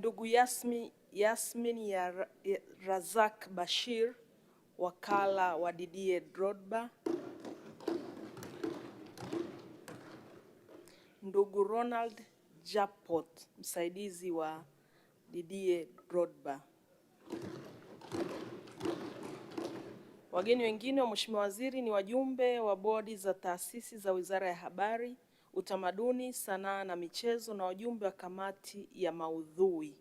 ndugu Yasmin Razak Bashir, wakala wa Didier Drogba, ndugu Ronald Japot, msaidizi wa Didier Drogba. Wageni wengine wa Mheshimiwa Waziri ni wajumbe wa bodi za taasisi za Wizara ya Habari, Utamaduni, Sanaa na Michezo na wajumbe wa kamati ya maudhui.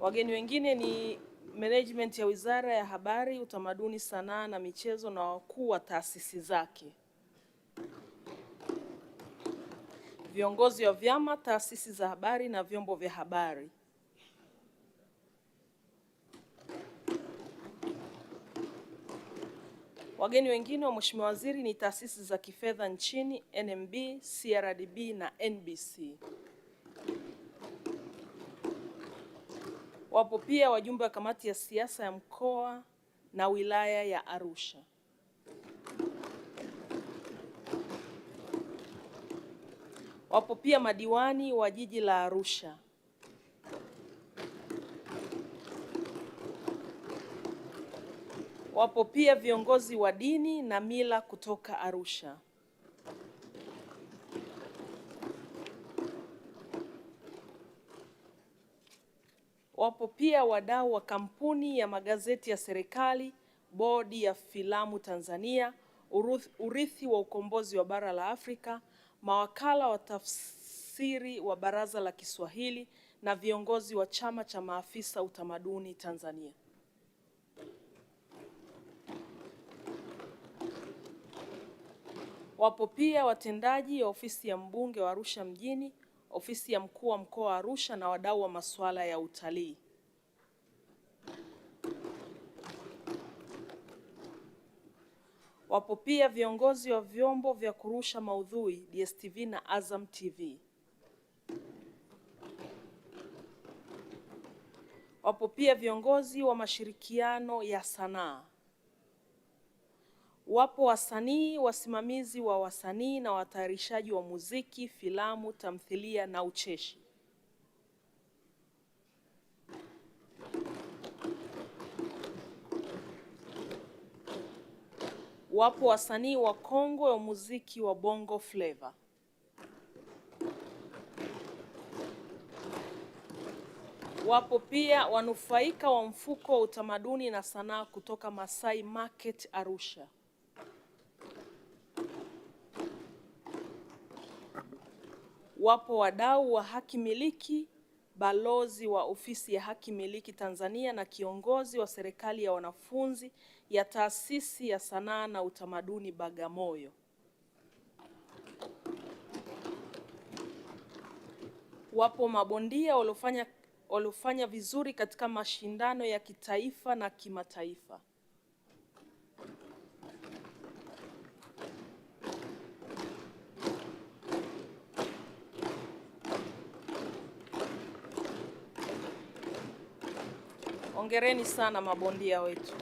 Wageni wengine ni management ya Wizara ya Habari, Utamaduni, Sanaa na Michezo na wakuu wa taasisi zake. Viongozi wa vyama, taasisi za habari na vyombo vya habari. Wageni wengine wa Mheshimiwa Waziri ni taasisi za kifedha nchini, NMB, CRDB na NBC. Wapo pia wajumbe wa kamati ya siasa ya mkoa na wilaya ya Arusha. Wapo pia madiwani wa jiji la Arusha. Wapo pia viongozi wa dini na mila kutoka Arusha. Wapo pia wadau wa kampuni ya magazeti ya serikali, Bodi ya Filamu Tanzania, Urithi wa Ukombozi wa Bara la Afrika, mawakala wa tafsiri wa Baraza la Kiswahili na viongozi wa Chama cha Maafisa Utamaduni Tanzania. Wapo pia watendaji wa ofisi ya mbunge wa Arusha mjini, ofisi ya mkuu wa mkoa wa Arusha na wadau wa masuala ya utalii. Wapo pia viongozi wa vyombo vya kurusha maudhui DSTV na Azam TV. Wapo pia viongozi wa mashirikiano ya sanaa. Wapo wasanii, wasimamizi wa wasanii na watayarishaji wa muziki, filamu, tamthilia na ucheshi. Wapo wasanii wakongwe wa muziki wa Bongo Flava. Wapo pia wanufaika wa mfuko wa utamaduni na sanaa kutoka Masai Market Arusha. Wapo wadau wa haki miliki, balozi wa ofisi ya haki miliki Tanzania na kiongozi wa serikali ya wanafunzi ya taasisi ya sanaa na utamaduni Bagamoyo. Wapo mabondia waliofanya vizuri katika mashindano ya kitaifa na kimataifa. Hongereni sana mabondia wetu.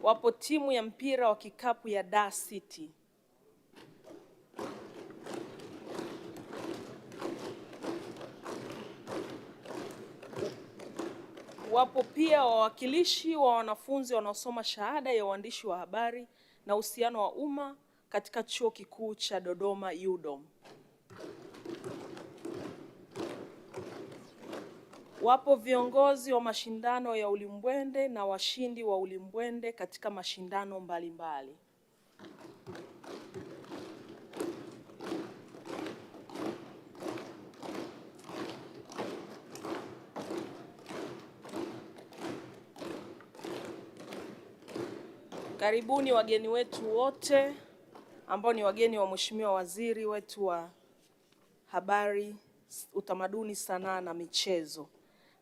Wapo timu ya mpira wa kikapu ya Dar City. Wapo pia wawakilishi wa wanafunzi wanaosoma shahada ya uandishi wa habari na uhusiano wa umma katika Chuo Kikuu cha Dodoma UDOM. Wapo viongozi wa mashindano ya ulimbwende na washindi wa ulimbwende katika mashindano mbalimbali. Karibuni wageni wetu wote ambao ni wageni wa Mheshimiwa Waziri wetu wa Habari, Utamaduni, Sanaa na Michezo,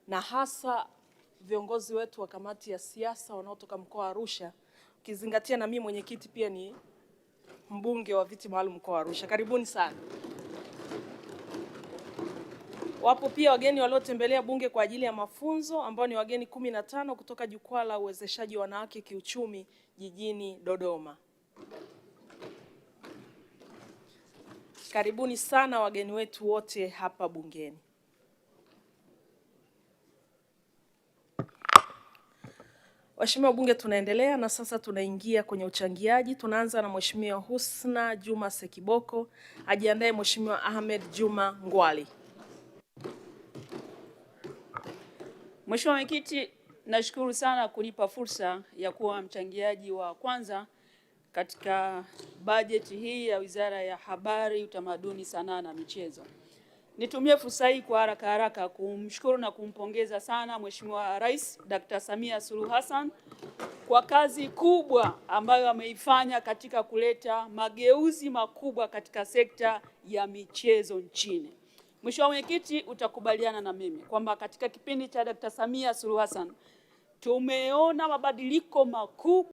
na hasa viongozi wetu wa kamati ya siasa wanaotoka mkoa wa Arusha, ukizingatia na mimi mwenyekiti pia ni mbunge wa viti maalum mkoa wa Arusha. Karibuni sana. Wapo pia wageni waliotembelea bunge kwa ajili ya mafunzo ambao ni wageni 15 kutoka Jukwaa la Uwezeshaji Wanawake Kiuchumi jijini Dodoma. Karibuni sana wageni wetu wote hapa bungeni. Waheshimiwa wabunge, tunaendelea na sasa tunaingia kwenye uchangiaji. Tunaanza na Mheshimiwa Husna Juma Sekiboko. Ajiandae Mheshimiwa Ahmed Juma Ngwali. Mheshimiwa Mwenyekiti, nashukuru sana kunipa fursa ya kuwa mchangiaji wa kwanza katika bajeti hii ya Wizara ya Habari, Utamaduni, Sanaa na Michezo. Nitumie fursa hii kwa haraka kumshukuru na kumpongeza sana Mheshimiwa Rais Dr. Samia Suluhu Hassan kwa kazi kubwa ambayo ameifanya katika kuleta mageuzi makubwa katika sekta ya michezo nchini. Mheshimiwa Mwenyekiti, utakubaliana na mimi kwamba katika kipindi cha Dr. Samia Suluhu Hassan tumeona mabadiliko makubwa